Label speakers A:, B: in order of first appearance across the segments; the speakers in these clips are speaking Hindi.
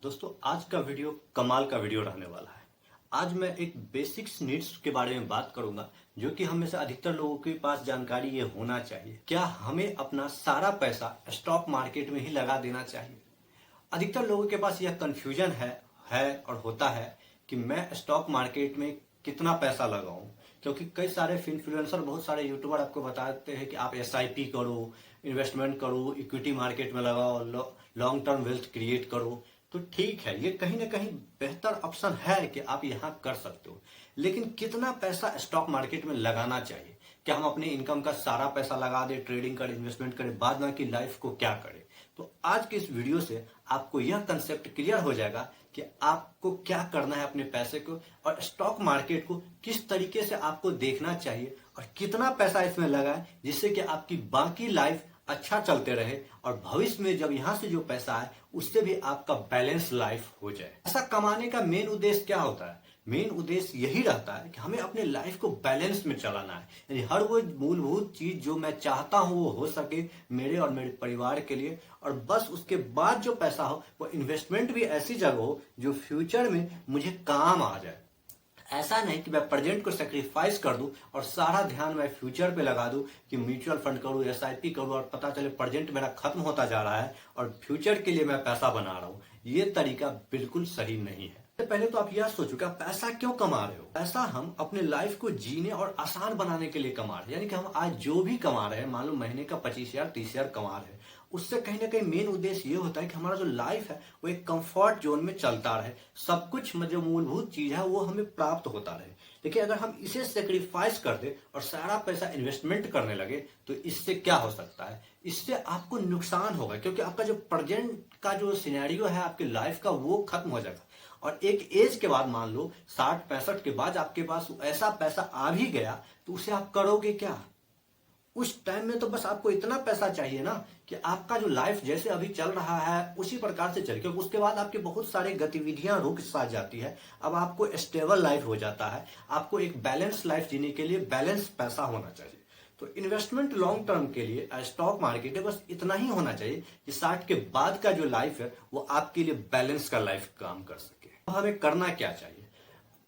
A: दोस्तों आज का वीडियो कमाल का वीडियो रहने वाला है। आज मैं एक बेसिक्स नीड्स के बारे में बात करूंगा जो कि हम में से अधिकतर लोगों के पास जानकारी ये होना चाहिए। क्या हमें अपना सारा पैसा स्टॉक मार्केट में ही लगा देना चाहिए? अधिकतर लोगों के पास यह कंफ्यूजन है और होता है कि मैं स्टॉक मार्केट में कितना पैसा लगाऊं, क्योंकि कई सारे इन्फ्लुएंसर, बहुत सारे यूट्यूबर आपको बताते हैं कि आप एसआईपी करो, इन्वेस्टमेंट करो, इक्विटी मार्केट में लगाओ, लॉन्ग टर्म वेल्थ क्रिएट करो। तो ठीक है, ये कहीं ना कहीं बेहतर ऑप्शन है कि आप यहाँ कर सकते हो, लेकिन कितना पैसा स्टॉक मार्केट में लगाना चाहिए? क्या हम अपने इनकम का सारा पैसा लगा दें, ट्रेडिंग करें, इन्वेस्टमेंट करें, बाद बाकी लाइफ को क्या करें? तो आज के इस वीडियो से आपको यह कंसेप्ट क्लियर हो जाएगा कि आपको क्या करना है अपने पैसे को, और स्टॉक मार्केट को किस तरीके से आपको देखना चाहिए, और कितना पैसा इसमें लगाएं जिससे कि आपकी बाकी लाइफ अच्छा चलते रहे, और भविष्य में जब यहां से जो पैसा आए उससे भी आपका बैलेंस लाइफ हो जाए। ऐसा कमाने का मेन उद्देश्य क्या होता है? मेन उद्देश्य यही रहता है कि हमें अपने लाइफ को बैलेंस में चलाना है, यानी हर वो मूलभूत चीज जो मैं चाहता हूं वो हो सके मेरे और मेरे परिवार के लिए, और बस उसके बाद जो पैसा हो वो इन्वेस्टमेंट भी ऐसी जगह हो जो फ्यूचर में मुझे काम आ जाए। ऐसा नहीं कि मैं प्रेजेंट को सेक्रीफाइस कर दूं और सारा ध्यान मैं फ्यूचर पे लगा दूं कि म्यूचुअल फंड करूं, एसआईपी करूं, और पता चले प्रेजेंट मेरा खत्म होता जा रहा है और फ्यूचर के लिए मैं पैसा बना रहा हूं। ये तरीका बिल्कुल सही नहीं है। पहले तो आप यह सोचो कि आप पैसा क्यों कमा रहे हो। पैसा हम अपने लाइफ को जीने और आसान बनाने के लिए कमा रहे हैं, यानी कि हम आज जो भी कमा रहे हैं, मान लो महीने का 25,000 30,000 कमा रहे हैं, उससे कहीं ना कहीं मेन उद्देश्य ये होता है कि हमारा जो लाइफ है वो एक कंफर्ट जोन में चलता रहे, सब कुछ जो मूलभूत चीज है वो हमें प्राप्त होता रहे। देखिए, अगर हम इसे सेक्रीफाइस कर दे और सारा पैसा इन्वेस्टमेंट करने लगे तो इससे क्या हो सकता है? इससे आपको नुकसान होगा, क्योंकि आपका जो प्रेजेंट का जो सिनेरियो है आपके लाइफ का वो खत्म हो जाएगा, और एक एज के बाद, मान लो 60 65 के बाद आपके पास ऐसा पैसा आ भी गया तो उसे आप करोगे क्या? उस टाइम में तो बस आपको इतना पैसा चाहिए ना कि आपका जो लाइफ जैसे अभी चल रहा है उसी प्रकार से चले, क्योंकि उसके बाद आपकी बहुत सारी गतिविधियां रुक सा जाती है। अब आपको स्टेबल लाइफ हो जाता है। आपको एक बैलेंस लाइफ जीने के लिए बैलेंस पैसा होना चाहिए। तो इन्वेस्टमेंट लॉन्ग टर्म के लिए स्टॉक मार्केट है, बस इतना ही होना चाहिए कि 60 के बाद का जो लाइफ है वो आपके लिए बैलेंस का लाइफ काम कर सके। तो हमें करना क्या चाहिए?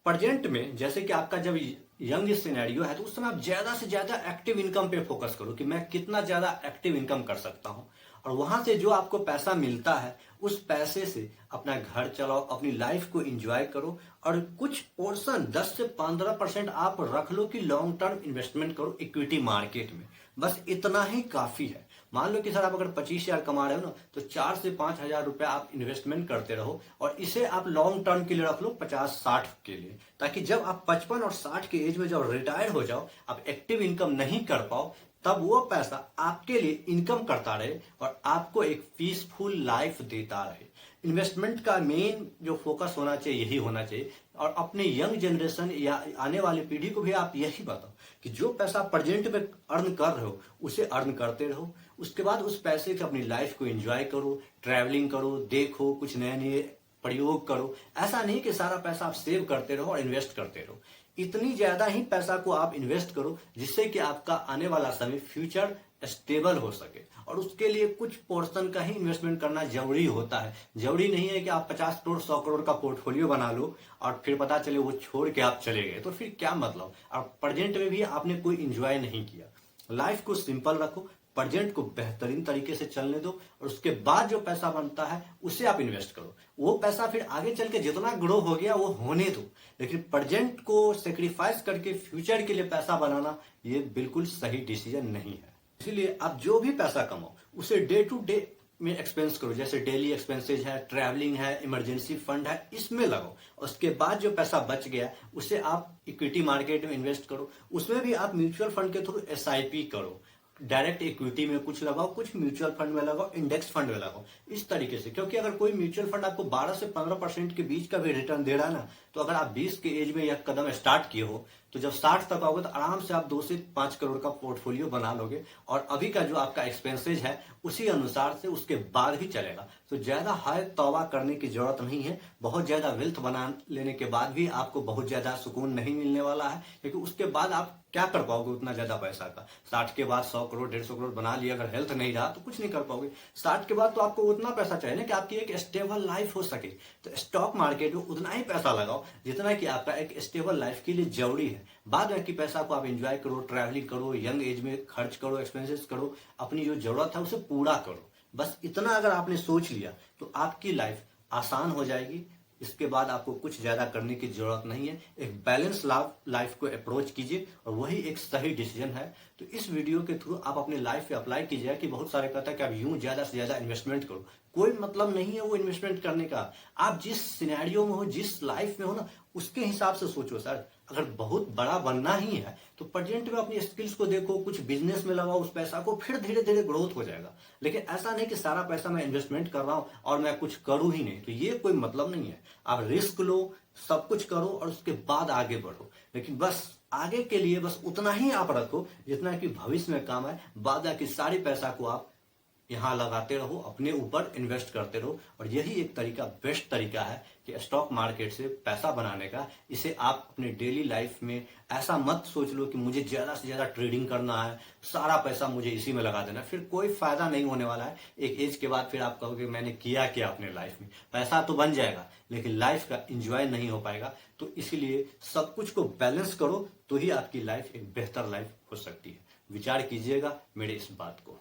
A: प्रेजेंट में जैसे कि आपका जब यंग सिनेरियो है तो उस समय आप ज्यादा से ज्यादा एक्टिव इनकम पे फोकस करो कि मैं कितना ज्यादा एक्टिव इनकम कर सकता हूं, और वहां से जो आपको पैसा मिलता है उस पैसे से अपना घर चलाओ, अपनी लाइफ को एंजॉय करो, और कुछ पोर्शन 10 से 15% आप रख लो कि लॉन्ग टर्म इन्वेस्टमेंट करो इक्विटी मार्केट में। बस इतना ही काफी है। मान लो कि सर आप अगर 25,000 कमा रहे हो ना, तो 4 से 5,000 रुपए आप इन्वेस्टमेंट करते रहो, और इसे आप लॉन्ग टर्म के लिए रख लो 50 60 के लिए, ताकि जब आप 55 और 60 के एज में जब रिटायर हो जाओ, आप एक्टिव इनकम नहीं कर पाओ, तब वो पैसा आपके लिए इनकम करता रहे और आपको एक पीसफुल लाइफ देता रहे। इन्वेस्टमेंट का मेन जो फोकस होना चाहिए यही होना चाहिए, और अपने यंग जनरेशन या आने वाली पीढ़ी को भी आप यही बताओ कि जो पैसा प्रेजेंट में अर्न कर रहे हो उसे अर्न करते रहो। उसके बाद उस पैसे से अपनी लाइफ को एंजॉय करो, ट्रैवलिंग करो, देखो, कुछ नए नए प्रयोग करो। ऐसा नहीं कि सारा पैसा आप सेव करते रहो और इन्वेस्ट करते रहो। इतनी ज्यादा ही पैसा को आप इन्वेस्ट करो जिससे कि आपका आने वाला समय फ्यूचर स्टेबल हो सके, और उसके लिए कुछ पोर्शन का ही इन्वेस्टमेंट करना जरूरी होता है। जरूरी नहीं है कि आप 50 करोड़ 100 करोड़ का पोर्टफोलियो बना लो और फिर पता चले वो छोड़ के आप चले गए, तो फिर क्या मतलब? और प्रेजेंट में भी आपने कोई इंजॉय नहीं किया। लाइफ को सिंपल रखो, प्रेजेंट को बेहतरीन तरीके से चलने दो, और उसके बाद जो पैसा बनता है उसे आप इन्वेस्ट करो। वो पैसा फिर आगे चल के जितना ग्रो हो गया वो होने दो, लेकिन प्रेजेंट को सेक्रीफाइस करके फ्यूचर के लिए पैसा बनाना ये बिल्कुल सही डिसीजन नहीं है। इसीलिए आप जो भी पैसा कमाओ उसे डे टू डे में एक्सपेंस करो, जैसे डेली एक्सपेंसेज है, ट्रैवलिंग है, इमरजेंसी फंड है, इसमें लगाओ। उसके बाद जो पैसा बच गया उसे आप इक्विटी मार्केट में इन्वेस्ट करो। उसमें भी आप म्यूचुअल फंड के थ्रू एसआईपी करो, डायरेक्ट इक्विटी में कुछ लगाओ, कुछ म्यूचुअल फंड में लगाओ, इंडेक्स फंड में लगाओ, इस तरीके से। क्योंकि अगर कोई म्यूचुअल फंड आपको 12 से 15% के बीच का भी रिटर्न दे रहा है ना, तो अगर आप 20 के एज में यह कदम स्टार्ट किए हो तो जब 60 तक आओगे तो आराम से आप 2 से 5 करोड़ का पोर्टफोलियो बना लोगे, और अभी का जो आपका एक्सपेंसेज है उसी अनुसार से उसके बाद भी चलेगा। तो ज्यादा हाय तौबा करने की जरूरत नहीं है। बहुत ज्यादा वेल्थ बना लेने के बाद भी आपको बहुत ज्यादा सुकून नहीं मिलने वाला है, क्योंकि उसके बाद आप क्या कर पाओगे उतना ज्यादा पैसा का। 60 के बाद 100 करोड़ 150 करोड़ बना लिया, अगर हेल्थ नहीं रहा तो कुछ नहीं कर पाओगे। 60 के बाद तो आपको उतना पैसा चाहिए ना कि आपकी एक स्टेबल लाइफ हो सके। तो स्टॉक मार्केट में उतना ही पैसा लगाओ जितना कि आपका एक स्टेबल लाइफ के लिए जरूरी है। बाद में की पैसा को आप एंजॉय करो, ट्रैवलिंग करो, यंग एज में खर्च करो, एक्सपेंसेस करो, अपनी जो जरूरत है उसे पूरा करो। बस इतना अगर आपने सोच लिया तो आपकी लाइफ आसान हो जाएगी। इसके बाद आपको कुछ ज्यादा करने की जरूरत नहीं है। एक बैलेंस लाइफ को अप्रोच कीजिए और वही एक सही डिसीजन है। तो इस वीडियो के थ्रू आप अपने लाइफ पे अप्लाई कीजिए कि बहुत सारे कहते हैं कि आप यूं ज्यादा से ज्यादा इन्वेस्टमेंट करो। कोई मतलब नहीं है वो इन्वेस्टमेंट करने का। आप जिस सिनेरियो में हो, जिस लाइफ में हो ना, उसके हिसाब से सोचो सर। अगर बहुत बड़ा बनना ही है तो प्रेजेंट में अपनी स्किल्स को देखो, कुछ बिजनेस में लगाओ उस पैसा को, फिर धीरे धीरे ग्रोथ हो जाएगा। लेकिन ऐसा नहीं कि सारा पैसा मैं इन्वेस्टमेंट कर रहा हूं और मैं कुछ करूं ही नहीं, तो ये कोई मतलब नहीं है। आप रिस्क लो, सब कुछ करो और उसके बाद आगे बढ़ो। लेकिन बस आगे के लिए बस उतना ही आप रखो जितना कि भविष्य में काम है। बाद की सारी पैसा को आप यहां लगाते रहो, अपने ऊपर इन्वेस्ट करते रहो। और यही एक तरीका, बेस्ट तरीका है कि स्टॉक मार्केट से पैसा बनाने का। इसे आप अपने डेली लाइफ में ऐसा मत सोच लो कि मुझे ज्यादा से ज्यादा ट्रेडिंग करना है, सारा पैसा मुझे इसी में लगा देना है। फिर कोई फायदा नहीं होने वाला है। एक एज के बाद फिर आप कहोगे मैंने किया क्या अपने लाइफ में। पैसा तो बन जाएगा लेकिन लाइफ का एंजॉय नहीं हो पाएगा। तो इसीलिए सब कुछ को बैलेंस करो तो ही आपकी लाइफ एक बेहतर लाइफ हो सकती है। विचार कीजिएगा मेरे इस बात को।